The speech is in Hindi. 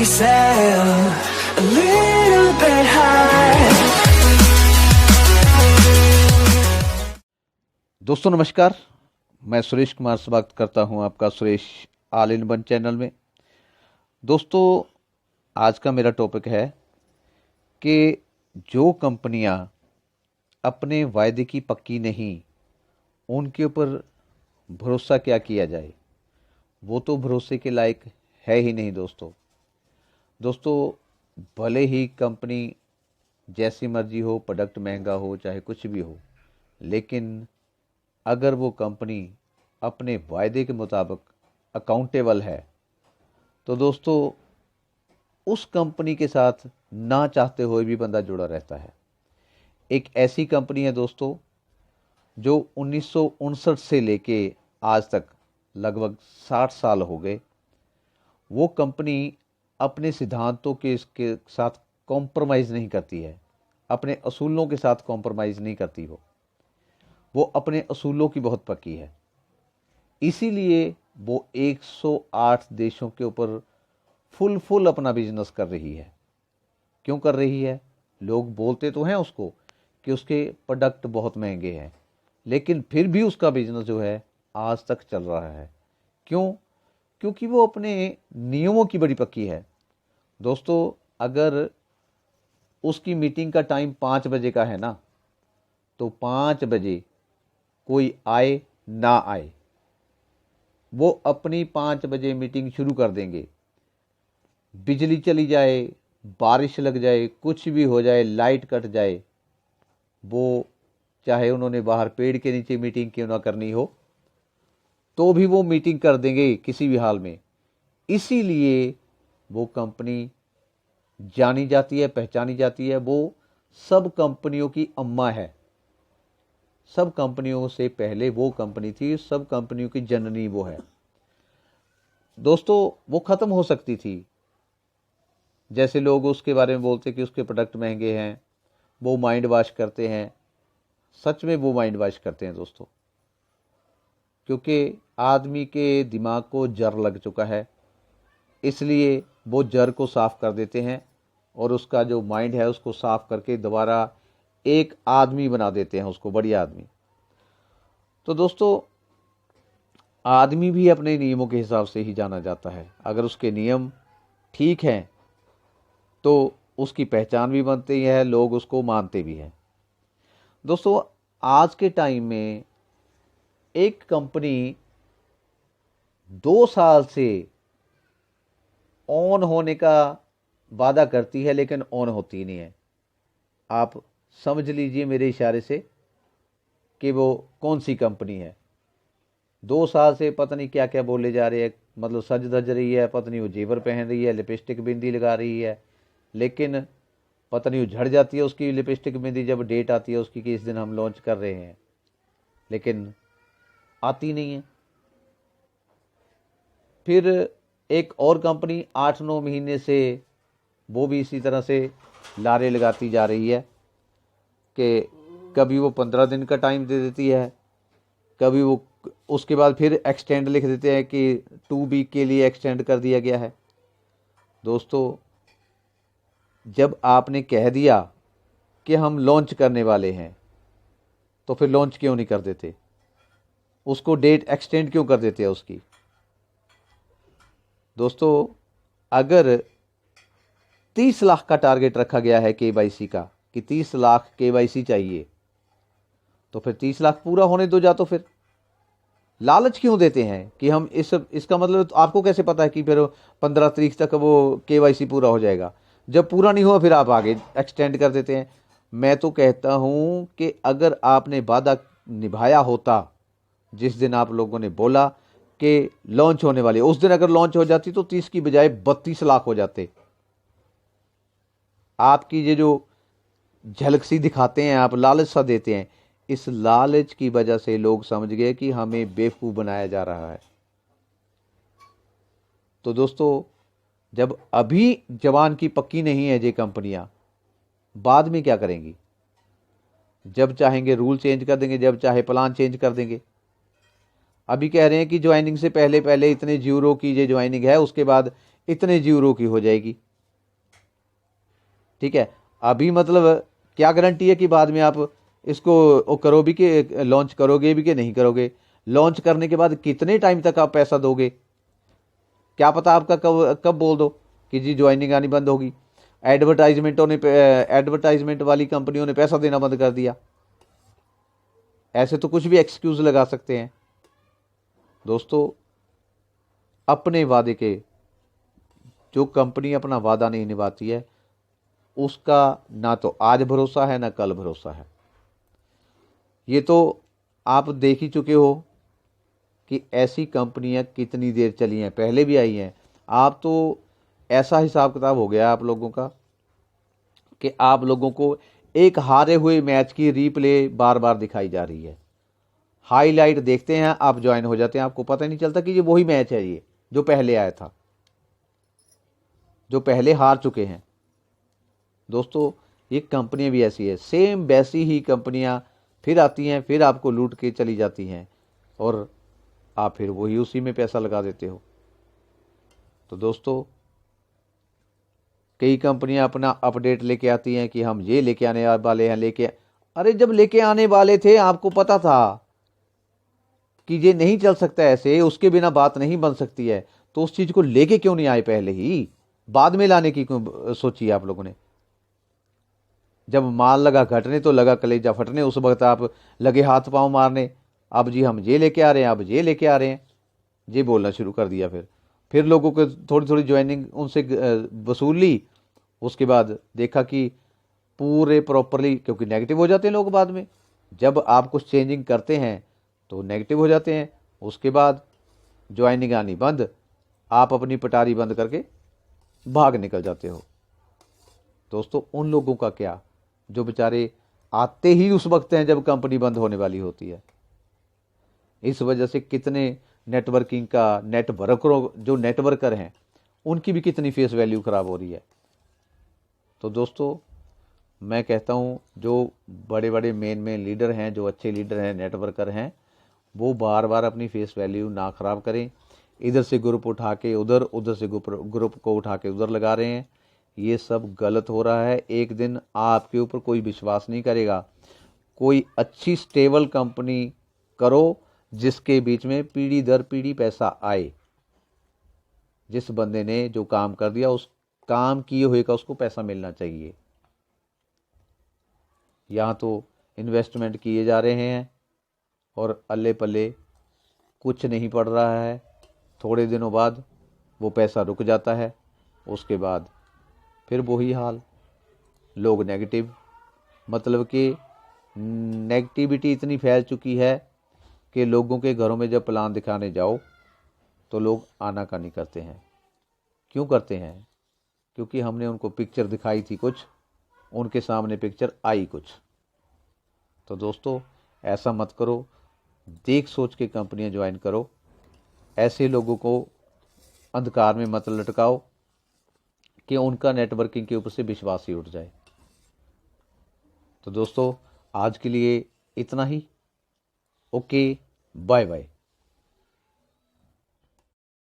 yourself a little bit high. दोस्तों नमस्कार, मैं सुरेश कुमार स्वागत करता हूं आपका Suresh all in one channel में। दोस्तों आज का मेरा टॉपिक है कि जो कंपनियां अपने वायदे की पक्की नहीं, उनके ऊपर भरोसा क्या किया जाए। वो तो भरोसे के लायक है ही नहीं। दोस्तों भले ही कंपनी जैसी मर्जी हो, प्रोडक्ट महंगा हो, चाहे कुछ भी हो, लेकिन अगर वो कंपनी अपने वायदे के मुताबिक अकाउंटेबल है तो दोस्तों उस कंपनी के साथ ना चाहते हुए भी बंदा जुड़ा रहता है। एक ऐसी कंपनी है दोस्तों जो 1959 से लेके आज तक लगभग 60 साल हो गए, वो कंपनी अपने सिद्धांतों के साथ कॉम्प्रोमाइज़ नहीं करती है, अपने असूलों के साथ कॉम्प्रोमाइज़ नहीं करती। वो अपने असूलों की बहुत पक्की है। इसीलिए वो 108 देशों के ऊपर फुल अपना बिजनेस कर रही है। क्यों कर रही है? लोग बोलते तो हैं उसको कि उसके प्रोडक्ट बहुत महंगे हैं, लेकिन फिर भी उसका बिजनेस जो है आज तक चल रहा है। क्यों? क्योंकि वो अपने नियमों की बड़ी पक्की है। दोस्तों अगर उसकी मीटिंग का टाइम 5 बजे का है ना, तो 5 बजे कोई आए ना आए, वो अपनी 5 बजे मीटिंग शुरू कर देंगे। बिजली चली जाए, बारिश लग जाए, कुछ भी हो जाए, लाइट कट जाए, वो चाहे उन्होंने बाहर पेड़ के नीचे मीटिंग क्यों ना करनी हो, तो भी वो मीटिंग कर देंगे किसी भी हाल में। इसीलिए वो कंपनी जानी जाती है, पहचानी जाती है। वो सब कंपनियों की अम्मा है। सब कंपनियों से पहले वो कंपनी थी, सब कंपनियों की जननी वो है। दोस्तों वो ख़त्म हो सकती थी। जैसे लोग उसके बारे में बोलते कि उसके प्रोडक्ट महंगे हैं, वो माइंड वॉश करते हैं। सच में वो माइंड वॉश करते हैं दोस्तों, क्योंकि आदमी के दिमाग को जर लग चुका है, इसलिए वो जर को साफ़ कर देते हैं और उसका जो माइंड है उसको साफ़ करके दोबारा एक आदमी बना देते हैं, उसको बढ़िया आदमी। तो दोस्तों आदमी भी अपने नियमों के हिसाब से ही जाना जाता है। अगर उसके नियम ठीक हैं तो उसकी पहचान भी बनती है, लोग उसको मानते भी हैं। दोस्तों आज के टाइम में एक कंपनी 2 साल से ऑन होने का वादा करती है, लेकिन ऑन होती नहीं है। आप समझ लीजिए मेरे इशारे से कि वो कौन सी कंपनी है। 2 साल से पता नहीं क्या क्या बोले जा रहे हैं, मतलब सज धज रही है, पता नहीं वो जेवर पहन रही है, लिपस्टिक बिंदी लगा रही है, लेकिन पता नहीं वो झड़ जाती है उसकी लिपस्टिक बिंदी जब डेट आती है उसकी कि इस दिन हम लॉन्च कर रहे हैं, लेकिन आती नहीं है। फिर एक और कंपनी 8-9 महीने से वो भी इसी तरह से लारे लगाती जा रही है कि कभी वो 15 दिन का टाइम दे देती है, कभी वो उसके बाद फिर एक्सटेंड लिख देते हैं कि 2 वीक के लिए एक्सटेंड कर दिया गया है। दोस्तों जब आपने कह दिया कि हम लॉन्च करने वाले हैं, तो फिर लॉन्च क्यों नहीं कर देते? उसको डेट एक्सटेंड क्यों कर देते हैं उसकी? दोस्तों अगर 30 लाख का टारगेट रखा गया है KYC का कि 30 लाख KYC चाहिए, तो फिर 30 लाख पूरा होने दो। जा तो फिर लालच क्यों देते हैं कि हम इसका मतलब तो आपको कैसे पता है कि फिर 15 तारीख तक वो KYC पूरा हो जाएगा? जब पूरा नहीं हुआ फिर आप आगे एक्सटेंड कर देते हैं। मैं तो कहता हूं कि अगर आपने वादा निभाया होता, जिस दिन आप लोगों ने बोला कि लॉन्च होने वाली, उस दिन अगर लॉन्च हो जाती तो 30 की बजाय 32 लाख हो जाते। आपकी ये जो झलक सी दिखाते हैं, आप लालच सा देते हैं, इस लालच की वजह से लोग समझ गए कि हमें बेवकूफ़ बनाया जा रहा है। तो दोस्तों जब अभी जवान की पक्की नहीं है ये कंपनियां, बाद में क्या करेंगी? जब चाहेंगे रूल चेंज कर देंगे, जब चाहे प्लान चेंज कर देंगे। अभी कह रहे हैं कि ज्वाइनिंग से पहले पहले इतने यूरो की ये ज्वाइनिंग है, उसके बाद इतने यूरो की हो जाएगी। ठीक है, अभी मतलब क्या गारंटी है कि बाद में आप इसको करोगे कि लॉन्च करोगे भी कि नहीं करोगे? लॉन्च करने के बाद कितने टाइम तक आप पैसा दोगे? क्या पता आपका कब कब बोल दो कि जी ज्वाइनिंग आनी बंद होगी। एडवर्टाइजमेंट वाली कंपनियों ने पैसा देना बंद कर दिया। ऐसे तो कुछ भी एक्सक्यूज लगा सकते हैं। दोस्तों, अपने वादे के, जो कंपनी अपना वादा नहीं निभाती है उसका ना तो आज भरोसा है ना कल भरोसा है। ये तो आप देख ही चुके हो कि ऐसी कंपनियां कितनी देर चली हैं, पहले भी आई हैं। आप तो ऐसा हिसाब किताब हो गया आप लोगों का कि आप लोगों को एक हारे हुए मैच की रीप्ले बार बार दिखाई जा रही है। हाईलाइट देखते हैं, आप ज्वाइन हो जाते हैं, आपको पता ही नहीं चलता कि ये वही मैच है, ये जो पहले आया था, जो पहले हार चुके हैं। दोस्तों, ये कंपनियां भी ऐसी है, सेम वैसी ही कंपनियां फिर आती हैं, फिर आपको लूट के चली जाती हैं और आप फिर वही उसी में पैसा लगा देते हो। तो दोस्तों, कई कंपनियां अपना अपडेट लेके आती हैं कि हम ये लेके आने वाले हैं, अरे जब लेके आने वाले थे आपको पता था कि ये नहीं चल सकता ऐसे, उसके बिना बात नहीं बन सकती है, तो उस चीज को लेके क्यों नहीं आए पहले ही? बाद में लाने की क्यों सोची आप लोगों ने? जब माल लगा घटने तो लगा कलेजा फटने, उस वक्त आप लगे हाथ पांव मारने, अब जी हम ये लेके आ रहे हैं, अब ये लेके आ रहे हैं, ये बोलना शुरू कर दिया। फिर लोगों को थोड़ी थोड़ी ज्वाइनिंग उनसे वसूल ली। उसके बाद देखा कि पूरे प्रॉपरली, क्योंकि नेगेटिव हो जाते हैं लोग बाद में, जब आप कुछ चेंजिंग करते हैं तो नेगेटिव हो जाते हैं। उसके बाद ज्वाइनिंग आनी बंद, आप अपनी पटारी बंद करके भाग निकल जाते हो। दोस्तों, उन लोगों का क्या जो बेचारे आते ही उस वक्त हैं जब कंपनी बंद होने वाली होती है। इस वजह से कितने नेटवर्किंग का जो नेटवर्कर हैं उनकी भी कितनी फेस वैल्यू खराब हो रही है। तो दोस्तों, मैं कहता हूँ जो बड़े बड़े मेन लीडर हैं, जो अच्छे लीडर हैं, नेटवर्कर हैं, वो बार बार अपनी फेस वैल्यू ना खराब करें। इधर से ग्रुप उठा के उधर, उधर से ग्रुप को उठा के उधर लगा रहे हैं, ये सब गलत हो रहा है। एक दिन आपके ऊपर कोई विश्वास नहीं करेगा। कोई अच्छी स्टेबल कंपनी करो जिसके बीच में पीढ़ी दर पीढ़ी पैसा आए। जिस बंदे ने जो काम कर दिया उस काम किए हुए का उसको पैसा मिलना चाहिए। यहाँ तो इन्वेस्टमेंट किए जा रहे हैं और अल्ले पल्ले कुछ नहीं पड़ रहा है। थोड़े दिनों बाद वो पैसा रुक जाता है, उसके बाद फिर वही हाल। लोग नेगेटिव, मतलब कि नेगेटिविटी इतनी फैल चुकी है कि लोगों के घरों में जब प्लान दिखाने जाओ तो लोग आनाकानी करते हैं। क्यों करते हैं? क्योंकि हमने उनको पिक्चर दिखाई थी कुछ, उनके सामने पिक्चर आई कुछ। तो दोस्तों, ऐसा मत करो, देख सोच के कंपनियां ज्वाइन करो। ऐसे लोगों को अंधकार में मत लटकाओ कि उनका नेटवर्किंग के ऊपर से विश्वास ही उठ जाए। तो दोस्तों, आज के लिए इतना ही। Okay, bye bye.